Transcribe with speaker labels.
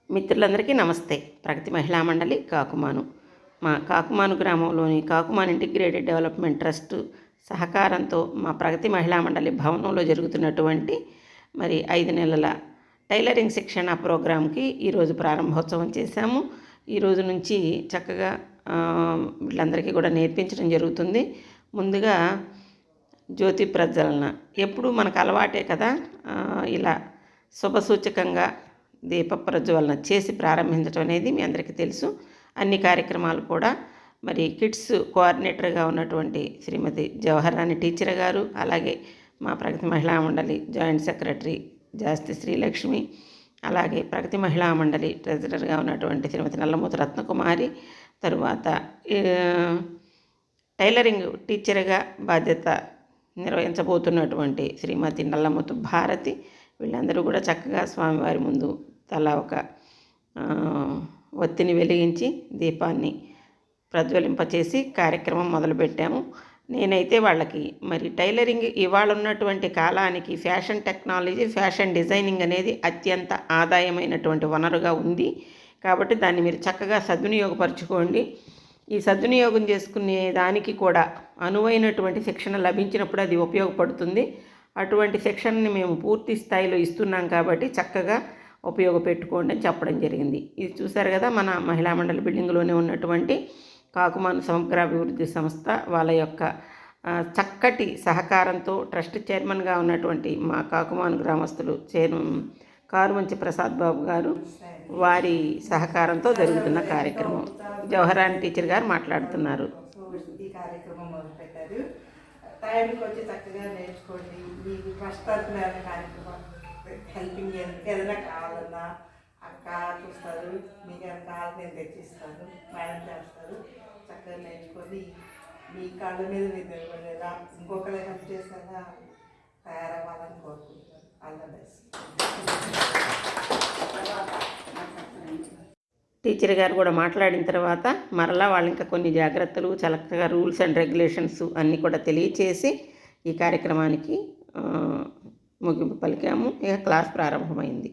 Speaker 1: మిత్రులందరికీ నమస్తే. ప్రగతి మహిళా మండలి కాకుమాను. మా కాకుమాను గ్రామంలోని కాకుమాను ఇంటిగ్రేటెడ్ డెవలప్మెంట్ ట్రస్ట్ సహకారంతో మా ప్రగతి మహిళా మండలి భవనంలో జరుగుతున్నటువంటి 5 నెలల టైలరింగ్ శిక్షణ ప్రోగ్రాంకి ఈరోజు ప్రారంభోత్సవం చేశాము. ఈరోజు నుంచి చక్కగా వీళ్ళందరికీ కూడా నేర్పించడం జరుగుతుంది. ముందుగా జ్యోతి ప్రజ్వలన ఎప్పుడు మనకు అలవాటే కదా, ఇలా శుభసూచకంగా దీప ప్రజ్వలన చేసి ప్రారంభించడం అనేది మీ అందరికీ తెలుసు. అన్ని కార్యక్రమాలు కూడా కిడ్స్ కోఆర్డినేటర్గా ఉన్నటువంటి శ్రీమతి జవహర్ రాణి టీచర్ గారు, అలాగే మా ప్రగతి మహిళా మండలి జాయింట్ సెక్రటరీ జాస్తి శ్రీలక్ష్మి, అలాగే ప్రగతి మహిళా మండలి ట్రెజరర్గా ఉన్నటువంటి శ్రీమతి నల్లమూతు రత్నకుమారి, తరువాత టైలరింగ్ టీచర్గా బాధ్యత నిర్వహించబోతున్నటువంటి శ్రీమతి నల్లమూతు భారతి, వీళ్ళందరూ కూడా చక్కగా స్వామివారి ముందు తలా ఒక ఒత్తిని వెలిగించి దీపాన్ని ప్రజ్వలింపచేసి కార్యక్రమం మొదలుపెట్టాము. నేనైతే వాళ్ళకి టైలరింగ్ ఇవాళ ఉన్నటువంటి కాలానికి ఫ్యాషన్ టెక్నాలజీ, ఫ్యాషన్ డిజైనింగ్ అనేది అత్యంత ఆదాయమైనటువంటి వనరుగా ఉంది. కాబట్టి దాన్ని మీరు చక్కగా సద్వినియోగపరచుకోండి. ఈ సద్వినియోగం చేసుకునే దానికి కూడా అనువైనటువంటి శిక్షణ లభించినప్పుడు అది ఉపయోగపడుతుంది. అటువంటి శిక్షణని మేము పూర్తి స్థాయిలో ఇస్తున్నాం కాబట్టి చక్కగా ఉపయోగపెట్టుకోండి అని చెప్పడం జరిగింది. ఇది చూశారు కదా, మన మహిళా మండలి బిల్డింగ్లోనే ఉన్నటువంటి కాకుమాను సమగ్రాభివృద్ధి సంస్థ వాళ్ళ యొక్క చక్కటి సహకారంతో ట్రస్ట్ చైర్మన్గా ఉన్నటువంటి మా కాకుమాను గ్రామస్తులు కారుమంచి ప్రసాద్ బాబు గారు, వారి సహకారంతో జరుగుతున్న కార్యక్రమం. జవహరాన్ టీచర్ గారు మాట్లాడుతున్నారు.
Speaker 2: ఈ కార్యక్రమం మొదలుపెట్టారు. టైంకి వచ్చి చక్కగా నేర్చుకోండి. మీకు ట్రస్ట్ తరఫున కార్యక్రమం హెల్పింగ్ ఏదైనా కావాలన్నా అక్క చూస్తారు, మీకు ఏమైనా కావాలి నేను తెచ్చిస్తాను, మేడం చేస్తారు. చక్కగా నేర్చుకొని మీ కాళ్ళ మీద మీరు నిలబడేలా, ఇంకొకరు హెల్ప్ చేసేలా తయారవ్వాలని కోరుకుంటున్నాను. All the best.
Speaker 1: టీచర్ గారు కూడా మాట్లాడిన తర్వాత మరలా వాళ్ళు ఇంకా కొన్ని జాగ్రత్తలు, చక్కగా రూల్స్ అండ్ రెగ్యులేషన్స్ అన్నీ కూడా తెలియచేసి ఈ కార్యక్రమానికి ముగింపు పలికాము. ఇక క్లాస్ ప్రారంభమైంది.